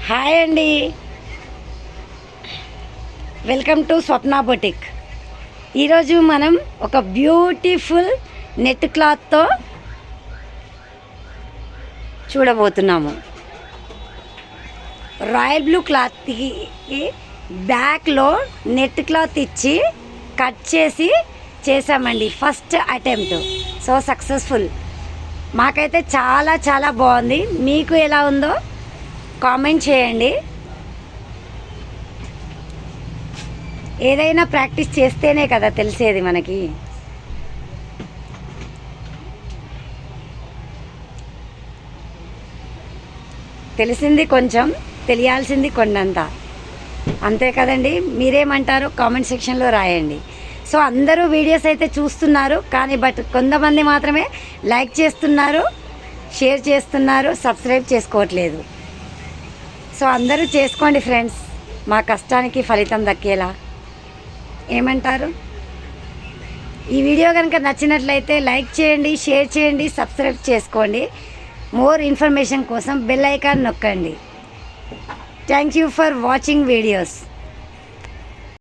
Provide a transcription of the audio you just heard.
Hi అండి, welcome to Swapna boutique. ఈరోజు మనం ఒక బ్యూటిఫుల్ నెట్ క్లాత్తో చూడబోతున్నాము. రాయల్ బ్లూ క్లాత్కి బ్యాక్లో నెట్ క్లాత్ ఇచ్చి కట్ చేసి చేసామండి. First attempt, so successful. మాకైతే చాలా చాలా బాగుంది. మీకు ఎలా ఉందో కామెంట్ చేయండి. ఏదైనా ప్రాక్టీస్ చేస్తేనే కదా తెలిసేది మనకి. తెలిసింది కొంచెం, తెలియాల్సింది కొండంత, అంతే కదండి. మీరేమంటారో కామెంట్ సెక్షన్లో రాయండి. సో అందరూ వీడియోస్ అయితే చూస్తున్నారు, కానీ కొంతమంది మాత్రమే లైక్ చేస్తున్నారు, షేర్ చేస్తున్నారు, సబ్స్క్రైబ్ చేసుకోవట్లేదు. సో అందరూ చేసుకోండి ఫ్రెండ్స్, మా కష్టానికి ఫలితం దక్కేలా. ఏమంటారు? ఈ వీడియో కనుక నచ్చినట్లయితే లైక్ చేయండి, షేర్ చేయండి, సబ్స్క్రైబ్ చేసుకోండి. మోర్ ఇన్ఫర్మేషన్ కోసం బెల్ ఐకాన్ నొక్కండి. Thank you for watching videos.